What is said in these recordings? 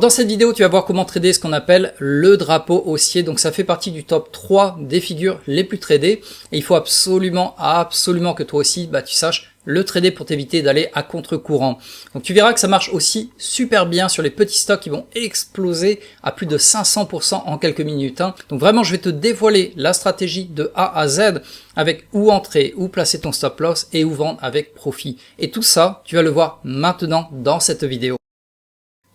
Dans cette vidéo, tu vas voir comment trader ce qu'on appelle le drapeau haussier. Donc ça fait partie du top 3 des figures les plus tradées. Et il faut absolument que toi aussi, tu saches le trader pour t'éviter d'aller à contre-courant. Donc tu verras que ça marche aussi super bien sur les petits stocks qui vont exploser à plus de 500% en quelques minutes. Donc vraiment, je vais te dévoiler la stratégie de A à Z avec où entrer, où placer ton stop loss et où vendre avec profit. Et tout ça, tu vas le voir maintenant dans cette vidéo.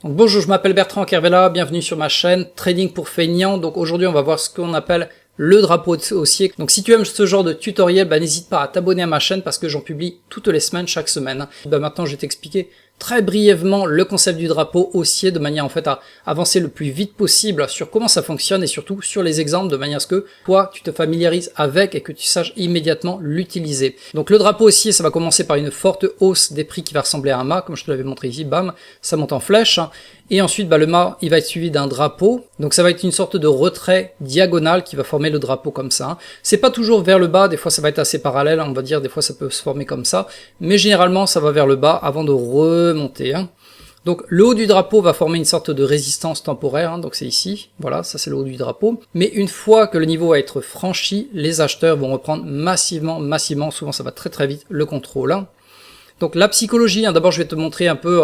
Donc bonjour, je m'appelle Bertrand Kervella, bienvenue sur ma chaîne Trading pour feignants. Donc aujourd'hui, on va voir ce qu'on appelle le drapeau haussier. Donc si tu aimes ce genre de tutoriel, n'hésite pas à t'abonner à ma chaîne parce que j'en publie toutes les semaines, chaque semaine. Maintenant, je vais t'expliquer très brièvement le concept du drapeau haussier de manière à avancer le plus vite possible sur comment ça fonctionne et surtout sur les exemples de manière à ce que toi tu te familiarises avec et que tu saches immédiatement l'utiliser. Donc le drapeau haussier, ça va commencer par une forte hausse des prix qui va ressembler à un mât, comme je te l'avais montré ici, bam, ça monte en flèche. Et ensuite, le mât, il va être suivi d'un drapeau. Donc ça va être une sorte de retrait diagonal qui va former le drapeau comme ça. C'est pas toujours vers le bas, des fois ça va être assez parallèle, on va dire, des fois ça peut se former comme ça. Mais généralement, ça va vers le bas avant de remonter. Donc le haut du drapeau va former une sorte de résistance temporaire, donc c'est ici, voilà, ça c'est le haut du drapeau. Mais une fois que le niveau va être franchi, les acheteurs vont reprendre massivement, souvent ça va très très vite, le contrôle. Donc la psychologie, d'abord je vais te montrer un peu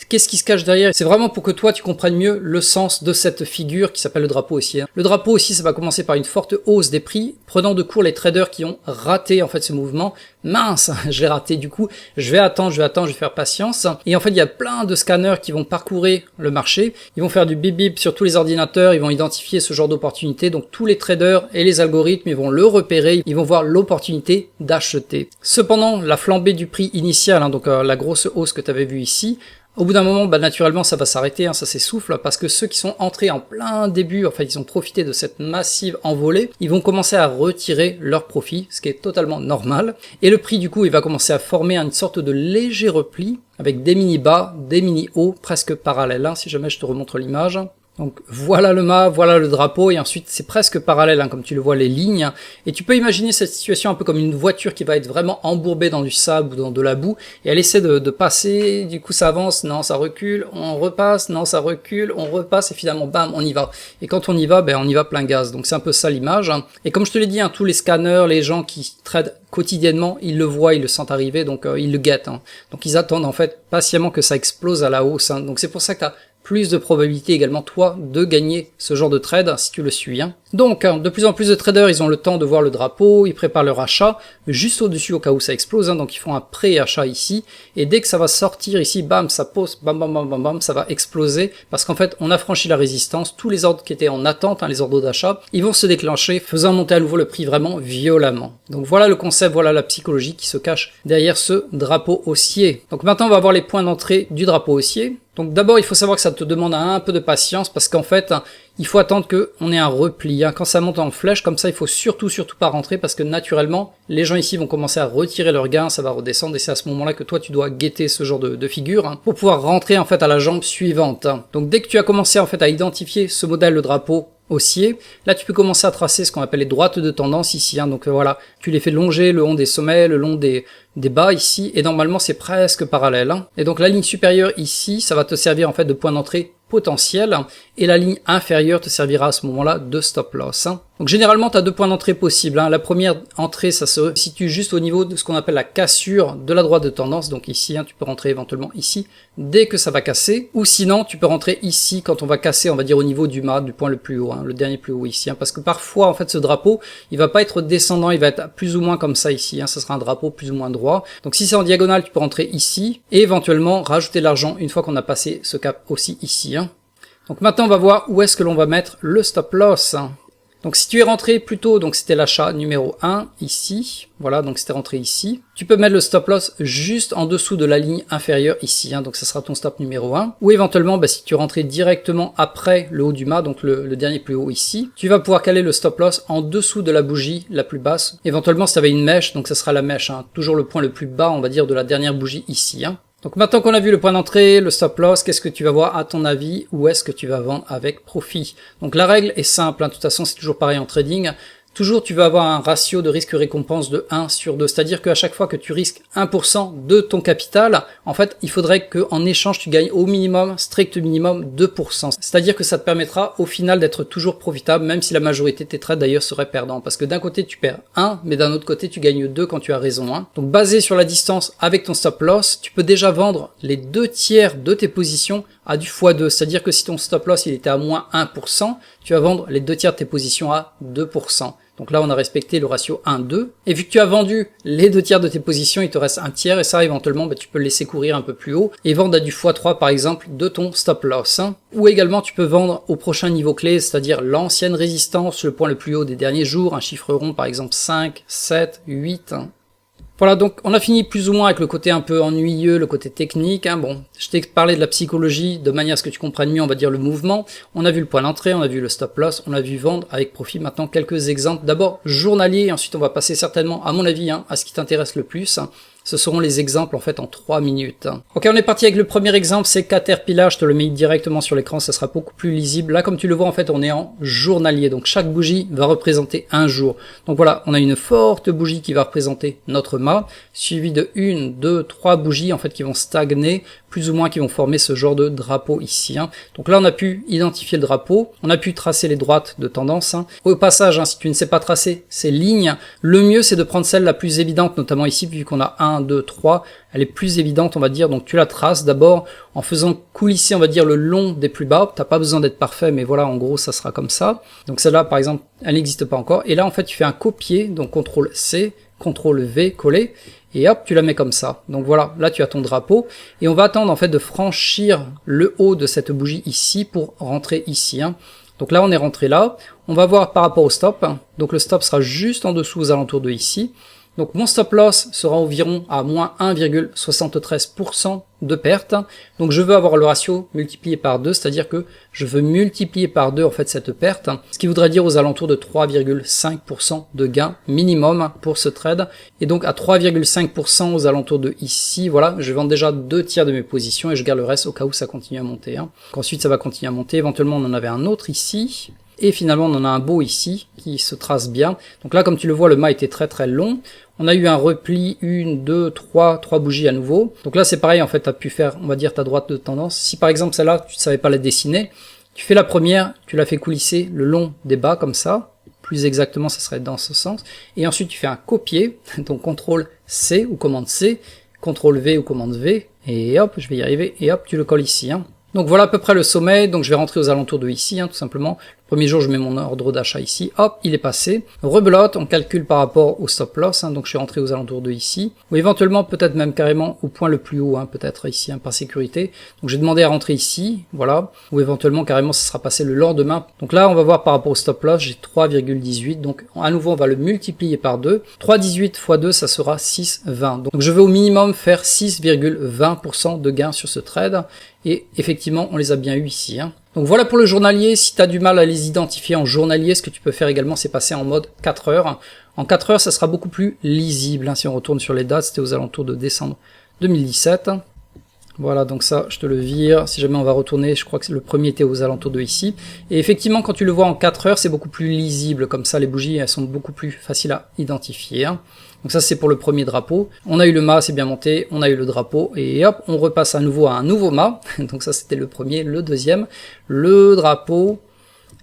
qu'est-ce qui se cache derrière. C'est vraiment pour que toi tu comprennes mieux le sens de cette figure qui s'appelle le drapeau haussier. Le drapeau haussier, ça va commencer par une forte hausse des prix, prenant de court les traders qui ont raté ce mouvement. Mince, j'ai raté, du coup, je vais attendre, je vais faire patience. Et en fait, il y a plein de scanners qui vont parcourir le marché. Ils vont faire du bip bip sur tous les ordinateurs, ils vont identifier ce genre d'opportunité. Donc tous les traders et les algorithmes, ils vont le repérer, ils vont voir l'opportunité d'acheter. Cependant, la flambée du prix initial, donc la grosse hausse que tu avais vue ici, au bout d'un moment, naturellement, ça va s'arrêter, ça s'essouffle, parce que ceux qui sont entrés en plein début, ils ont profité de cette massive envolée, ils vont commencer à retirer leur profit, ce qui est totalement normal. Et le prix, du coup, il va commencer à former une sorte de léger repli, avec des mini-bas, des mini-hauts, presque parallèles, si jamais je te remontre l'image. Donc voilà le mât, voilà le drapeau, et ensuite c'est presque parallèle, comme tu le vois, les lignes. Et tu peux imaginer cette situation un peu comme une voiture qui va être vraiment embourbée dans du sable ou dans de la boue, et elle essaie de passer, du coup ça avance, non ça recule, on repasse, non ça recule, on repasse, et finalement bam, on y va. Et quand on y va, on y va plein gaz. Donc c'est un peu ça l'image. Et comme je te l'ai dit, tous les scanners, les gens qui tradent quotidiennement, ils le voient, ils le sentent arriver, donc ils le guettent. Donc ils attendent patiemment que ça explose à la hausse. Donc c'est pour ça que tu as plus de probabilité également, toi, de gagner ce genre de trade si tu le suis. Donc, de plus en plus de traders, ils ont le temps de voir le drapeau, ils préparent leur achat, juste au-dessus au cas où ça explose, donc ils font un pré-achat ici, et dès que ça va sortir ici, bam, ça pose, bam, bam, bam, bam, bam, ça va exploser, parce qu'en fait, on a franchi la résistance, tous les ordres qui étaient en attente, les ordres d'achat, ils vont se déclencher, faisant monter à nouveau le prix vraiment violemment. Donc voilà le concept, voilà la psychologie qui se cache derrière ce drapeau haussier. Donc maintenant, on va voir les points d'entrée du drapeau haussier. Donc d'abord, il faut savoir que ça te demande un peu de patience parce qu'en fait, il faut attendre qu'on ait un repli. Quand ça monte en flèche, comme ça, il faut surtout pas rentrer parce que naturellement, les gens ici vont commencer à retirer leurs gains, ça va redescendre et c'est à ce moment-là que toi, tu dois guetter ce genre de figure pour pouvoir rentrer à la jambe suivante. Donc dès que tu as commencé à identifier ce modèle de drapeau haussier, là tu peux commencer à tracer ce qu'on appelle les droites de tendance ici, donc voilà, tu les fais longer le long des sommets, le long des bas ici, et normalement c'est presque parallèle, et donc la ligne supérieure ici, ça va te servir de point d'entrée potentiel, et la ligne inférieure te servira à ce moment-là de stop loss. Donc généralement tu as deux points d'entrée possibles, la première entrée ça se situe juste au niveau de ce qu'on appelle la cassure de la droite de tendance, donc ici tu peux rentrer éventuellement ici dès que ça va casser, ou sinon tu peux rentrer ici quand on va casser, on va dire au niveau du mât, du point le plus haut, le dernier plus haut ici, parce que parfois ce drapeau il va pas être descendant, il va être plus ou moins comme ça ici, ça sera un drapeau plus ou moins droit. Donc si c'est en diagonale, tu peux rentrer ici et éventuellement rajouter l'argent une fois qu'on a passé ce cap aussi ici. Donc maintenant on va voir où est-ce que l'on va mettre le stop loss. Donc si tu es rentré plus tôt, donc c'était l'achat numéro 1 ici, voilà, donc c'était rentré ici, tu peux mettre le stop loss juste en dessous de la ligne inférieure ici, donc ça sera ton stop numéro 1, ou éventuellement si tu rentrais directement après le haut du mât, donc le dernier plus haut ici, tu vas pouvoir caler le stop loss en dessous de la bougie la plus basse, éventuellement si tu avais une mèche, donc ça sera la mèche, toujours le point le plus bas on va dire de la dernière bougie ici. Donc maintenant qu'on a vu le point d'entrée, le stop loss, qu'est-ce que tu vas voir à ton avis? Où est-ce que tu vas vendre avec profit? Donc la règle est simple, de toute façon c'est toujours pareil en trading. toujours tu vas avoir un ratio de risque-récompense de 1 sur 2, c'est-à-dire qu'à chaque fois que tu risques 1% de ton capital, en fait, il faudrait qu'en échange, tu gagnes au minimum, strict minimum, 2%. C'est-à-dire que ça te permettra au final d'être toujours profitable, même si la majorité de tes trades d'ailleurs seraient perdants. Parce que d'un côté, tu perds 1, mais d'un autre côté, tu gagnes 2 quand tu as raison. Donc basé sur la distance avec ton stop loss, tu peux déjà vendre les 2 tiers de tes positions à du x2. C'est-à-dire que si ton stop loss il était à moins 1%, tu vas vendre les 2 tiers de tes positions à 2%. Donc là, on a respecté le ratio 1-2. Et vu que tu as vendu les 2 tiers de tes positions, il te reste un tiers. Et ça, éventuellement, tu peux le laisser courir un peu plus haut et vendre à du x3, par exemple, de ton stop loss. Ou également, tu peux vendre au prochain niveau clé, c'est-à-dire l'ancienne résistance, le point le plus haut des derniers jours, un chiffre rond, par exemple 5, 7, 8... Voilà, donc on a fini plus ou moins avec le côté un peu ennuyeux, le côté technique. Bon, je t'ai parlé de la psychologie de manière à ce que tu comprennes mieux, on va dire, le mouvement. On a vu le point d'entrée, on a vu le stop loss, on a vu vendre avec profit. Maintenant, quelques exemples. D'abord, journalier, ensuite on va passer certainement, à mon avis, à ce qui t'intéresse le plus. Ce seront les exemples en fait en 3 minutes. Ok, on est parti avec le premier exemple, c'est Caterpillar, je te le mets directement sur l'écran, ça sera beaucoup plus lisible. Là, comme tu le vois, en fait, on est en journalier, donc chaque bougie va représenter un jour. Donc voilà, on a une forte bougie qui va représenter notre mât, suivi de 1, 2, 3 bougies en fait qui vont stagner, plus ou moins qui vont former ce genre de drapeau ici. Donc là, on a pu identifier le drapeau, on a pu tracer les droites de tendance. Au passage, si tu ne sais pas tracer ces lignes, le mieux c'est de prendre celle la plus évidente, notamment ici, vu qu'on a 1, 2, 3, elle est plus évidente, on va dire, donc tu la traces d'abord en faisant coulisser, on va dire, le long des plus bas. T'as pas besoin d'être parfait, mais voilà, en gros, ça sera comme ça. Donc celle-là, par exemple, elle n'existe pas encore. Et là, en fait, tu fais un copier, donc CTRL-C, CTRL-V, coller, et hop, tu la mets comme ça. Donc voilà, là, tu as ton drapeau, et on va attendre, en fait, de franchir le haut de cette bougie ici pour rentrer ici. Donc là, on est rentré là. On va voir par rapport au stop. Donc le stop sera juste en dessous, aux alentours de ici. Donc mon stop loss sera environ à moins 1,73% de perte. Donc je veux avoir le ratio multiplié par 2, c'est-à-dire que je veux multiplier par 2 en fait cette perte, ce qui voudrait dire aux alentours de 3,5% de gain minimum pour ce trade. Et donc à 3,5% aux alentours de ici, voilà, je vends déjà 2 tiers de mes positions et je garde le reste au cas où ça continue à monter. Ensuite ça va continuer à monter, éventuellement on en avait un autre ici. Et finalement, on en a un beau ici, qui se trace bien. Donc là, comme tu le vois, le mât était très très long. On a eu un repli, 1, 2, 3 bougies à nouveau. Donc là, c'est pareil, en fait, tu as pu faire, on va dire, ta droite de tendance. Si par exemple, celle-là, tu ne savais pas la dessiner, tu fais la première, tu la fais coulisser le long des bas, comme ça. Plus exactement, ça serait dans ce sens. Et ensuite, tu fais un copier, donc CTRL-C ou commande C, CTRL-V ou commande V, et hop, je vais y arriver, et hop, tu le colles ici. Donc voilà à peu près le sommet, donc je vais rentrer aux alentours de ici, tout simplement. Le premier jour, je mets mon ordre d'achat ici, hop, il est passé. Rebelote, on calcule par rapport au stop loss, donc je suis rentré aux alentours de ici. Ou éventuellement, peut-être même carrément au point le plus haut, peut-être ici, par sécurité. Donc j'ai demandé à rentrer ici, voilà. Ou éventuellement, carrément, ça sera passé le lendemain. Donc là, on va voir par rapport au stop loss, j'ai 3,18. Donc à nouveau, on va le multiplier par 2. 3,18 x 2, ça sera 6,20. Donc je veux au minimum faire 6,20% de gain sur ce trade. Et effectivement, on les a bien eu ici. Donc voilà pour le journalier. Si tu as du mal à les identifier en journalier, ce que tu peux faire également, c'est passer en mode 4 heures. En 4 heures, ça sera beaucoup plus lisible. Si on retourne sur les dates, c'était aux alentours de décembre 2017. Voilà, donc ça, je te le vire. Si jamais on va retourner, je crois que le premier était aux alentours de ici. Et effectivement, quand tu le vois en 4 heures, c'est beaucoup plus lisible. Comme ça, les bougies, elles sont beaucoup plus faciles à identifier. Donc ça, c'est pour le premier drapeau. On a eu le mât, c'est bien monté. On a eu le drapeau. Et hop, on repasse à nouveau à un nouveau mât. Donc ça, c'était le premier. Le deuxième, le drapeau,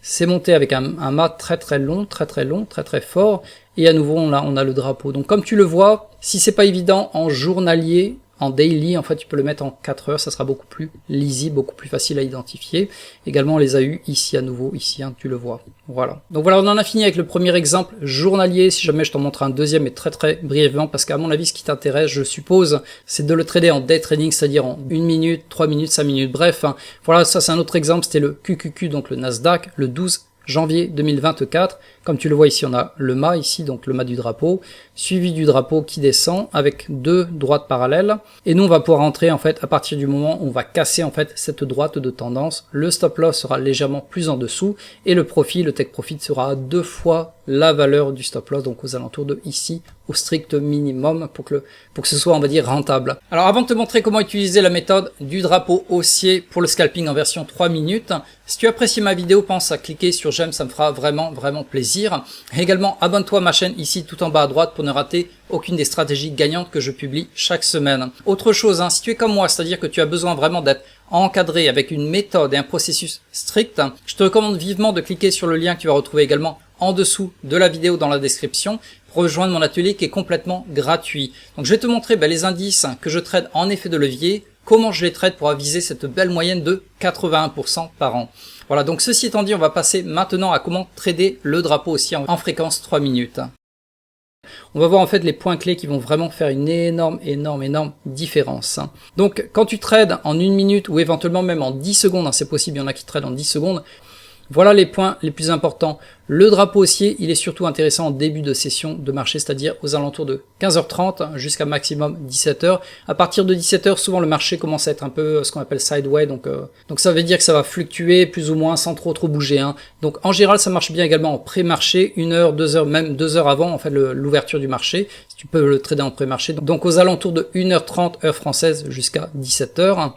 c'est monté avec un mât très très long, très très fort. Et à nouveau, on a le drapeau. Donc comme tu le vois, si c'est pas évident en journalier, en daily, en fait, tu peux le mettre en 4 heures, ça sera beaucoup plus lisible, beaucoup plus facile à identifier. Également, on les a eu ici à nouveau, ici, tu le vois. Voilà. Donc voilà, on en a fini avec le premier exemple journalier. Si jamais je t'en montre un deuxième, mais très très brièvement, parce qu'à mon avis, ce qui t'intéresse, je suppose, c'est de le trader en day trading, c'est-à-dire en 1 minute, 3 minutes, 5 minutes, bref. Voilà, ça c'est un autre exemple, c'était le QQQ, donc le Nasdaq, le 12 janvier 2024, comme tu le vois ici, on a le mât ici, donc le mât du drapeau, suivi du drapeau qui descend avec 2 droites parallèles. Et nous, on va pouvoir entrer en fait à partir du moment où on va casser en fait cette droite de tendance. Le stop loss sera légèrement plus en dessous et le profit, le take profit sera à 2 fois la valeur du stop loss, donc aux alentours de ici, au strict minimum, pour que ce soit, on va dire, rentable. Alors avant de te montrer comment utiliser la méthode du drapeau haussier pour le scalping en version 3 minutes, si tu apprécies ma vidéo, pense à cliquer sur j'aime, ça me fera vraiment plaisir. Et également, abonne-toi à ma chaîne ici tout en bas à droite pour ne rater aucune des stratégies gagnantes que je publie chaque semaine. Autre chose, si tu es comme moi, c'est-à-dire que tu as besoin vraiment d'être encadré avec une méthode et un processus strict, je te recommande vivement de cliquer sur le lien que tu vas retrouver également en dessous de la vidéo dans la description pour rejoindre mon atelier qui est complètement gratuit. Donc je vais te montrer les indices que je trade en effet de levier, comment je les trade pour aviser cette belle moyenne de 81% par an. Voilà, donc ceci étant dit, on va passer maintenant à comment trader le drapeau haussier en fréquence 3 minutes. On va voir en fait les points clés qui vont vraiment faire une énorme différence. Donc quand tu trades en 1 minute ou éventuellement même en 10 secondes, c'est possible, il y en a qui tradent en 10 secondes, voilà les points les plus importants. Le drapeau haussier, il est surtout intéressant en début de session de marché, c'est-à-dire aux alentours de 15h30 jusqu'à maximum 17h. À partir de 17h, souvent le marché commence à être un peu ce qu'on appelle sideway, donc ça veut dire que ça va fluctuer plus ou moins sans trop bouger. Donc en général, ça marche bien également en pré-marché, 1 heure, 2 heures, même 2 heures avant en fait l'ouverture du marché. Si tu peux le trader en pré-marché, donc aux alentours de 1h30 heure française jusqu'à 17h.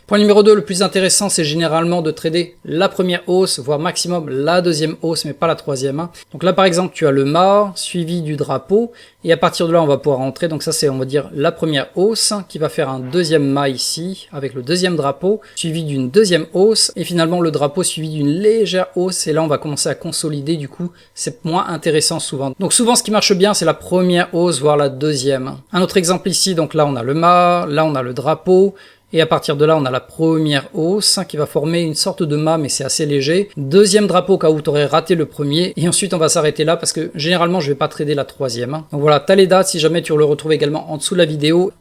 Point numéro 2, le plus intéressant, c'est généralement de trader la première hausse, voire maximum la deuxième hausse, mais pas la troisième. Donc là, par exemple, tu as le mât suivi du drapeau, et à partir de là, on va pouvoir rentrer. Donc ça, c'est, on va dire, la première hausse, qui va faire un deuxième mât ici, avec le deuxième drapeau, suivi d'une deuxième hausse, et finalement le drapeau suivi d'une légère hausse, et là, on va commencer à consolider, du coup, c'est moins intéressant souvent. Donc souvent, ce qui marche bien, c'est la première hausse, voire la deuxième. Un autre exemple ici, donc là, on a le mât, là, on a le drapeau, et à partir de là, on a la première hausse qui va former une sorte de mât, mais c'est assez léger. Deuxième drapeau au cas où tu aurais raté le premier. Et ensuite, on va s'arrêter là parce que généralement, je vais pas trader la troisième. Donc voilà, tu as les dates si jamais tu le retrouves également en dessous de la vidéo.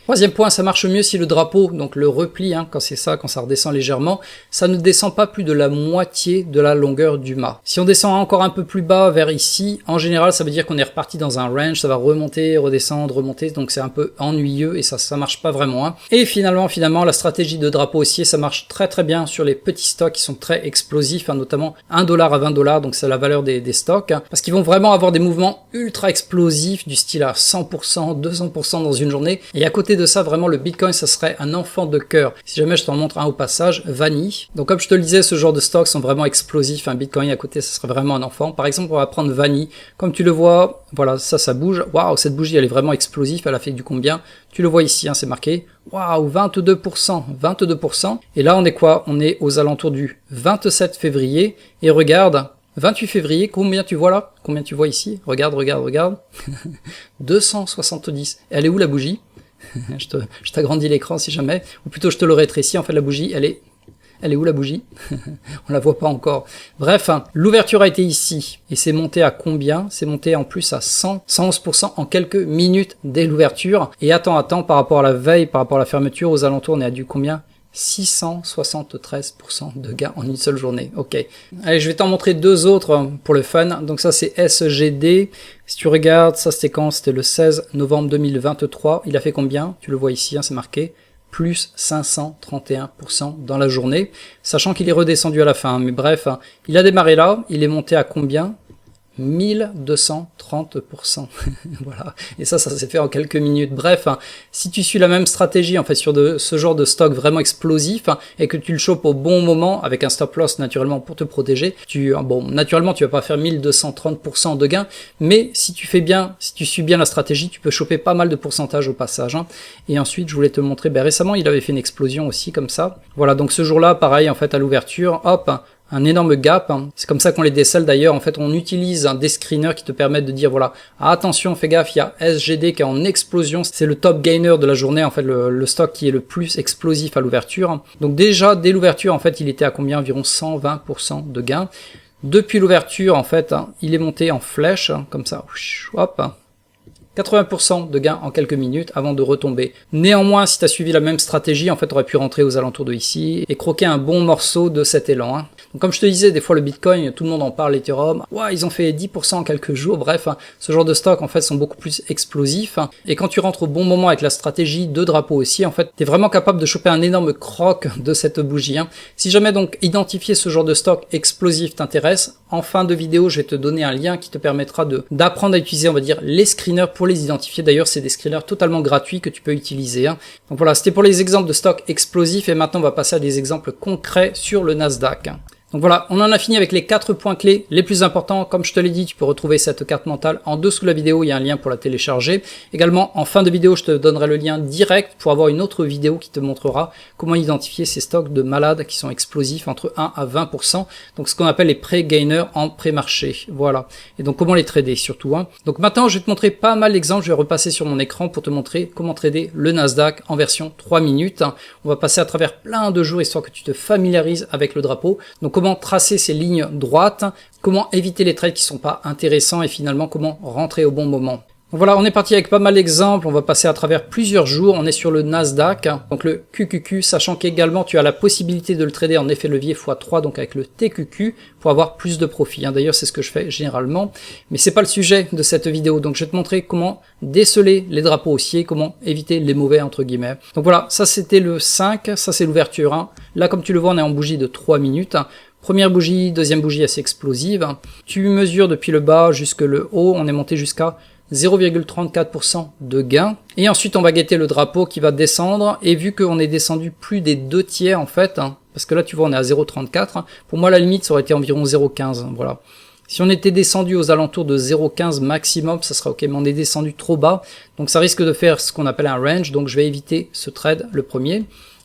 Troisième point, ça marche mieux si le drapeau, donc le repli, quand c'est ça, quand ça redescend légèrement, ça ne descend pas plus de la moitié de la longueur du mât. Si on descend encore un peu plus bas vers ici, en général, ça veut dire qu'on est reparti dans un range, ça va remonter, redescendre, remonter, donc c'est un peu ennuyeux et ça marche pas vraiment. Et finalement, la stratégie de drapeau haussier, ça marche très bien sur les petits stocks qui sont très explosifs, notamment $1 à $20, donc c'est la valeur des stocks, parce qu'ils vont vraiment avoir des mouvements ultra explosifs, du style à 100%, 200% dans une journée, et à côté de ça, vraiment le Bitcoin, ça serait un enfant de cœur. Si jamais je t'en montre un au passage, Vanny. Donc comme je te le disais, ce genre de stocks sont vraiment explosifs. Un Bitcoin à côté, ça serait vraiment un enfant. Par exemple, on va prendre Vanny. Comme tu le vois, voilà, ça bouge. Waouh, cette bougie, elle est vraiment explosive. Elle a fait du combien? Tu le vois ici, c'est marqué. Waouh, 22%. Et là, on est quoi? On est aux alentours du 27 février. Et regarde, 28 février, combien tu vois là? Combien tu vois ici? Regarde. 270. Et elle est où la bougie? Je t'agrandis l'écran si jamais, ou plutôt je te le rétrécis. En fait, la bougie, elle est où la bougie? On la voit pas encore. Bref, l'ouverture a été ici, et c'est monté à combien? C'est monté en plus à 111% en quelques minutes dès l'ouverture. Et attends, par rapport à la veille, par rapport à la fermeture, aux alentours, on est à du combien? 673% de gains en une seule journée. Ok. Allez, je vais t'en montrer deux autres pour le fun. Donc ça, c'est SGD. Si tu regardes, ça c'était quand? C'était le 16 novembre 2023. Il a fait combien? Tu le vois ici, c'est marqué. Plus 531% dans la journée. Sachant qu'il est redescendu à la fin. Mais bref, il a démarré là. Il est monté à combien? 1230%. Voilà. Et ça s'est fait en quelques minutes. Bref, si tu suis la même stratégie en fait sur ce genre de stock vraiment explosif et que tu le chopes au bon moment avec un stop loss naturellement pour te protéger, naturellement tu vas pas faire 1230% de gain, mais si tu suis bien la stratégie, tu peux choper pas mal de pourcentage au passage. Et ensuite, je voulais te montrer, récemment, il avait fait une explosion aussi comme ça. Voilà, donc ce jour-là, pareil en fait à l'ouverture, hop, un énorme gap. C'est comme ça qu'on les décèle d'ailleurs. En fait, on utilise des screeners qui te permettent de dire voilà, attention, fais gaffe, il y a SGD qui est en explosion. C'est le top gainer de la journée, en fait, le stock qui est le plus explosif à l'ouverture. Donc déjà, dès l'ouverture, en fait, il était à combien? Environ 120% de gain. Depuis l'ouverture, en fait, il est monté en flèche, comme ça, hop. 80% de gains en quelques minutes avant de retomber. Néanmoins, si tu as suivi la même stratégie, en fait, tu aurais pu rentrer aux alentours de ici et croquer un bon morceau de cet élan. Donc comme je te disais, des fois le Bitcoin, tout le monde en parle, l'Ethereum, ouais, ils ont fait 10% en quelques jours, bref, ce genre de stocks en fait sont beaucoup plus explosifs, et quand tu rentres au bon moment avec la stratégie de drapeau haussier, en fait, tu es vraiment capable de choper un énorme croc de cette bougie. Si jamais donc identifier ce genre de stock explosif t'intéresse, en fin de vidéo, je vais te donner un lien qui te permettra d'apprendre à utiliser, on va dire, les screeners pour les identifier. D'ailleurs, c'est des screeners totalement gratuits que tu peux utiliser. Donc voilà, c'était pour les exemples de stocks explosifs, et maintenant on va passer à des exemples concrets sur le Nasdaq. Donc voilà, on en a fini avec les 4 points clés les plus importants. Comme je te l'ai dit, tu peux retrouver cette carte mentale en dessous de la vidéo, il y a un lien pour la télécharger. Également, en fin de vidéo, je te donnerai le lien direct pour avoir une autre vidéo qui te montrera comment identifier ces stocks de malades qui sont explosifs entre 1 à 20%. Donc ce qu'on appelle les pré-gainers en pré-marché. Voilà. Et donc comment les trader surtout. Donc maintenant, je vais te montrer pas mal d'exemples. Je vais repasser sur mon écran pour te montrer comment trader le Nasdaq en version 3 minutes. On va passer à travers plein de jours histoire que tu te familiarises avec le drapeau. Donc comment tracer ces lignes droites, comment éviter les trades qui sont pas intéressants et finalement comment rentrer au bon moment. Donc voilà, on est parti avec pas mal d'exemples, on va passer à travers plusieurs jours, on est sur le Nasdaq, donc le QQQ, sachant qu'également tu as la possibilité de le trader en effet levier x3, donc avec le TQQ, pour avoir plus de profit. D'ailleurs, c'est ce que je fais généralement, mais c'est pas le sujet de cette vidéo, donc je vais te montrer comment déceler les drapeaux haussiers, comment éviter les mauvais entre guillemets. Donc voilà, ça c'était le 5, ça c'est l'ouverture. Là, comme tu le vois, on est en bougie de 3 minutes. Première bougie, deuxième bougie assez explosive. Tu mesures depuis le bas jusque le haut, on est monté jusqu'à 0,34% de gain. Et ensuite, on va guetter le drapeau qui va descendre. Et vu qu'on est descendu plus des 2/3 en fait, parce que là, tu vois, on est à 0,34. Pour moi, la limite, ça aurait été environ 0,15. Voilà. Si on était descendu aux alentours de 0,15 maximum, ça sera ok, mais on est descendu trop bas. Donc ça risque de faire ce qu'on appelle un range. Donc je vais éviter ce trade, le premier.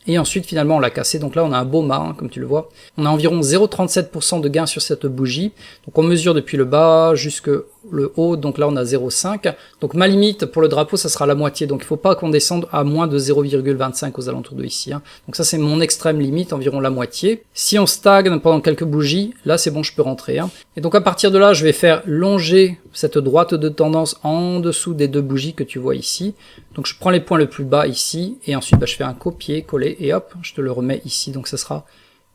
Et ensuite, finalement, on l'a cassé. Donc là, on a un beau mât, comme tu le vois. On a environ 0,37% de gain sur cette bougie. Donc on mesure depuis le bas jusque le haut. Donc là, on a 0,5. Donc ma limite pour le drapeau, ça sera la moitié. Donc il ne faut pas qu'on descende à moins de 0,25 aux alentours de ici. Donc ça, c'est mon extrême limite, environ la moitié. Si on stagne pendant quelques bougies, là, c'est bon, je peux rentrer. Et donc à partir de là, je vais faire longer cette droite de tendance en dessous des deux bougies que tu vois ici. Donc je prends les points le plus bas ici. Et ensuite, je fais un copier-coller. Et hop, je te le remets ici, donc ça sera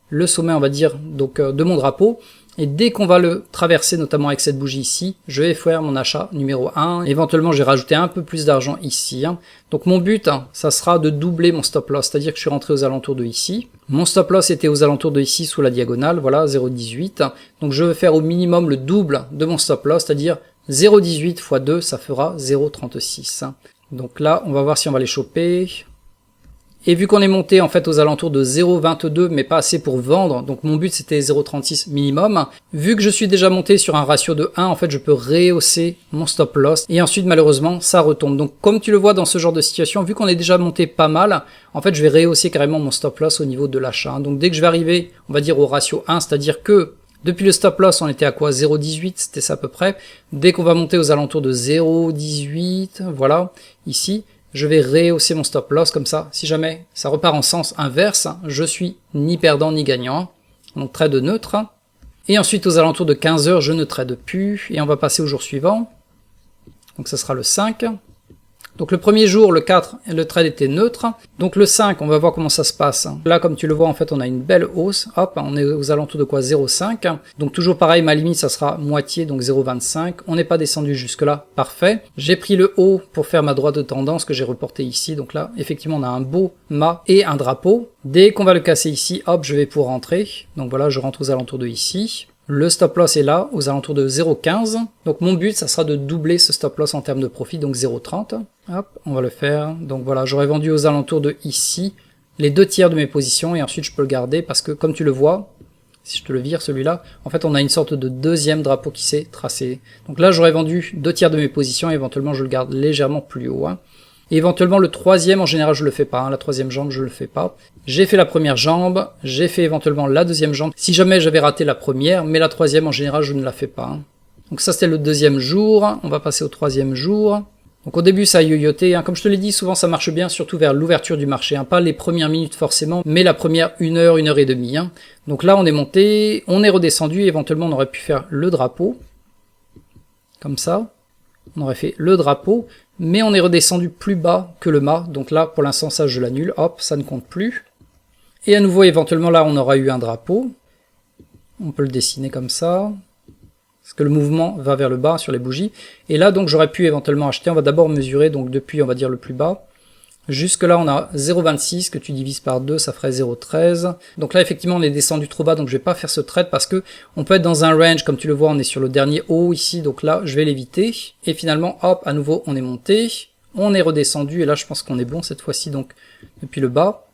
le sommet, on va dire, donc de mon drapeau. Et dès qu'on va le traverser, notamment avec cette bougie ici, je vais faire mon achat numéro 1. Éventuellement, je vais rajouter un peu plus d'argent ici. Donc mon but, ça sera de doubler mon stop loss, c'est-à-dire que je suis rentré aux alentours de ici. Mon stop loss était aux alentours de ici, sous la diagonale, voilà, 0,18. Donc je vais faire au minimum le double de mon stop loss, c'est-à-dire 0,18 x 2, ça fera 0,36. Donc là, on va voir si on va les choper. Et vu qu'on est monté en fait aux alentours de 0,22 mais pas assez pour vendre, donc mon but c'était 0,36 minimum, vu que je suis déjà monté sur un ratio de 1, en fait je peux rehausser mon stop loss et ensuite malheureusement ça retombe. Donc comme tu le vois dans ce genre de situation, vu qu'on est déjà monté pas mal, en fait je vais rehausser carrément mon stop loss au niveau de l'achat. Donc dès que je vais arriver, on va dire au ratio 1, c'est-à-dire que depuis le stop loss, on était à quoi? 0,18, c'était ça à peu près. Dès qu'on va monter aux alentours de 0,18, voilà, ici, je vais rehausser mon stop loss comme ça. Si jamais ça repart en sens inverse, je suis ni perdant ni gagnant. Donc trade neutre. Et ensuite aux alentours de 15 heures, je ne trade plus. Et on va passer au jour suivant. Donc ça sera le 5. Donc le premier jour, le 4, le trade était neutre. Donc le 5, on va voir comment ça se passe. Là, comme tu le vois, en fait, on a une belle hausse. Hop, on est aux alentours de quoi? 0,5. Donc toujours pareil, ma limite, ça sera moitié, donc 0,25. On n'est pas descendu jusque-là, parfait. J'ai pris le haut pour faire ma droite de tendance que j'ai reporté ici. Donc là, effectivement, on a un beau mât et un drapeau. Dès qu'on va le casser ici, hop, je vais pour rentrer. Donc voilà, je rentre aux alentours de ici. Le stop loss est là, aux alentours de 0,15. Donc mon but, ça sera de doubler ce stop loss en termes de profit, donc 0,30. Hop, on va le faire. Donc voilà, j'aurais vendu aux alentours de ici les 2/3 de mes positions et ensuite je peux le garder parce que comme tu le vois, si je te le vire celui-là, en fait on a une sorte de deuxième drapeau qui s'est tracé. Donc là j'aurais vendu 2/3 de mes positions et éventuellement je le garde légèrement plus haut. Et éventuellement le troisième, en général je le fais pas, la troisième jambe je le fais pas. J'ai fait la première jambe, j'ai fait éventuellement la deuxième jambe, si jamais j'avais raté la première, mais la troisième en général je ne la fais pas. Donc ça c'était le deuxième jour, on va passer au troisième jour. Donc au début ça a yoyoté, comme je te l'ai dit, souvent ça marche bien, surtout vers l'ouverture du marché, pas les premières minutes forcément, mais la première 1 heure, 1 heure et demie. Donc là on est monté, on est redescendu, éventuellement on aurait pu faire le drapeau, comme ça, on aurait fait le drapeau, mais on est redescendu plus bas que le mât, donc là pour l'instant ça je l'annule, hop, ça ne compte plus. Et à nouveau éventuellement là on aura eu un drapeau, On peut le dessiner comme ça. Parce que le mouvement va vers le bas sur les bougies. Et là, donc, j'aurais pu éventuellement acheter. On va d'abord mesurer, donc, depuis, on va dire, le plus bas. Jusque là, on a 0,26 que tu divises par 2, ça ferait 0,13. Donc là, effectivement, on est descendu trop bas, donc je vais pas faire ce trade parce que on peut être dans un range, comme tu le vois, on est sur le dernier haut ici, donc là, je vais l'éviter. Et finalement, hop, à nouveau, on est monté, on est redescendu, et là, je pense qu'on est bon cette fois-ci, donc, depuis le bas.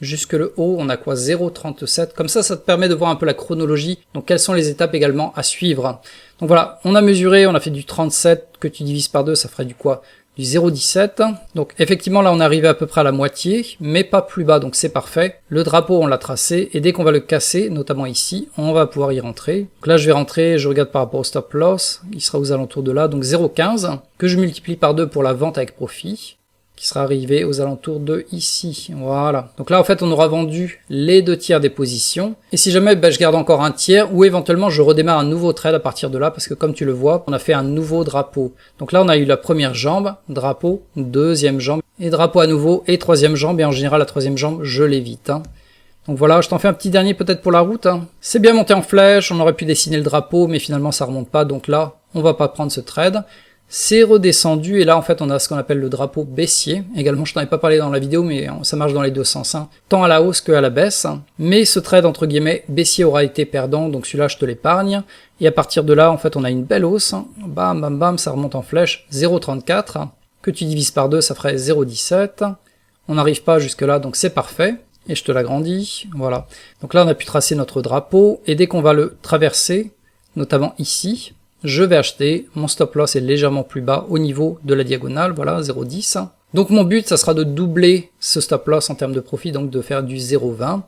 Jusque le haut, on a quoi? 0,37. Comme ça te permet de voir un peu la chronologie. Donc, quelles sont les étapes également à suivre. Donc voilà, on a mesuré, on a fait du 37 que tu divises par 2, ça ferait du quoi? Du 0,17. Donc effectivement là on est arrivé à peu près à la moitié, mais pas plus bas, donc c'est parfait. Le drapeau on l'a tracé, et dès qu'on va le casser, notamment ici, on va pouvoir y rentrer. Donc là je vais rentrer, je regarde par rapport au stop loss, il sera aux alentours de là, donc 0,15, que je multiplie par 2 pour la vente avec profit, qui sera arrivé aux alentours de ici, voilà. Donc là en fait on aura vendu les 2 tiers des positions, et si jamais je garde encore un tiers, ou éventuellement je redémarre un nouveau trade à partir de là, parce que comme tu le vois, on a fait un nouveau drapeau. Donc là on a eu la première jambe, drapeau, deuxième jambe, et drapeau à nouveau, et troisième jambe, et en général la troisième jambe je l'évite. Donc voilà, je t'en fais un petit dernier peut-être pour la route. C'est bien monté en flèche, on aurait pu dessiner le drapeau, mais finalement ça remonte pas, donc là on va pas prendre ce trade. C'est redescendu, et là en fait on a ce qu'on appelle le drapeau baissier. Également je t'en ai pas parlé dans la vidéo, mais ça marche dans les deux sens, tant à la hausse que à la baisse. Mais ce trade entre guillemets baissier aura été perdant, donc celui-là je te l'épargne. Et à partir de là en fait on a une belle hausse, bam bam bam, ça remonte en flèche, 0,34, que tu divises par 2 ça ferait 0,17. On n'arrive pas jusque là, donc c'est parfait. Et je te l'agrandis, voilà. Donc là on a pu tracer notre drapeau, et dès qu'on va le traverser, notamment ici, je vais acheter, mon stop loss est légèrement plus bas au niveau de la diagonale, voilà, 0,10. Donc mon but, ça sera de doubler ce stop loss en termes de profit, donc de faire du 0,20.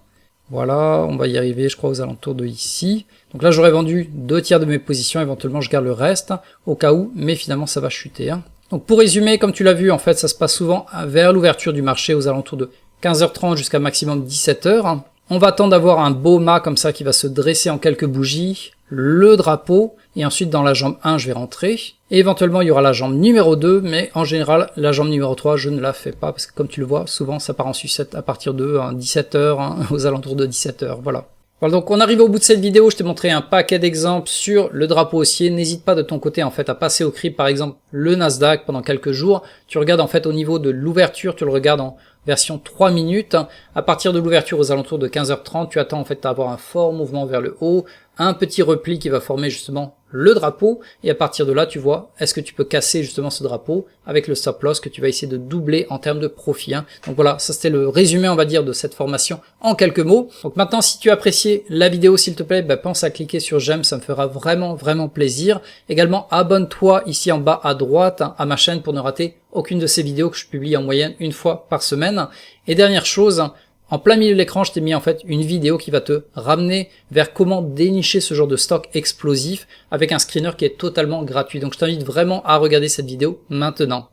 Voilà, on va y arriver, je crois, aux alentours de ici. Donc là, j'aurais vendu 2 tiers de mes positions, éventuellement je garde le reste, au cas où, mais finalement ça va chuter. Donc pour résumer, comme tu l'as vu, en fait, ça se passe souvent vers l'ouverture du marché, aux alentours de 15h30 jusqu'à maximum 17h. On va attendre d'avoir un beau mât comme ça qui va se dresser en quelques bougies, le drapeau, et ensuite dans la jambe 1 je vais rentrer, et éventuellement il y aura la jambe numéro 2, mais en général la jambe numéro 3 je ne la fais pas, parce que comme tu le vois, souvent ça part en sucette à partir de 17h, aux alentours de 17h, voilà. Voilà, donc on arrive au bout de cette vidéo, je t'ai montré un paquet d'exemples sur le drapeau haussier. N'hésite pas de ton côté en fait à passer au crible, par exemple le Nasdaq pendant quelques jours. Tu regardes en fait au niveau de l'ouverture, tu le regardes en version 3 minutes. À partir de l'ouverture aux alentours de 15h30, tu attends en fait d'avoir un fort mouvement vers le haut, un petit repli qui va former justement le drapeau, et à partir de là tu vois est-ce que tu peux casser justement ce drapeau avec le stop loss que tu vas essayer de doubler en termes de profit. Donc voilà, ça c'était le résumé on va dire de cette formation en quelques mots. Donc maintenant si tu as apprécié la vidéo s'il te plaît, pense à cliquer sur j'aime, ça me fera vraiment plaisir. Également abonne-toi ici en bas à droite à ma chaîne pour ne rater aucune de ces vidéos que je publie en moyenne une fois par semaine. Et dernière chose, en plein milieu de l'écran, je t'ai mis en fait une vidéo qui va te ramener vers comment dénicher ce genre de stock explosif avec un screener qui est totalement gratuit. Donc je t'invite vraiment à regarder cette vidéo maintenant.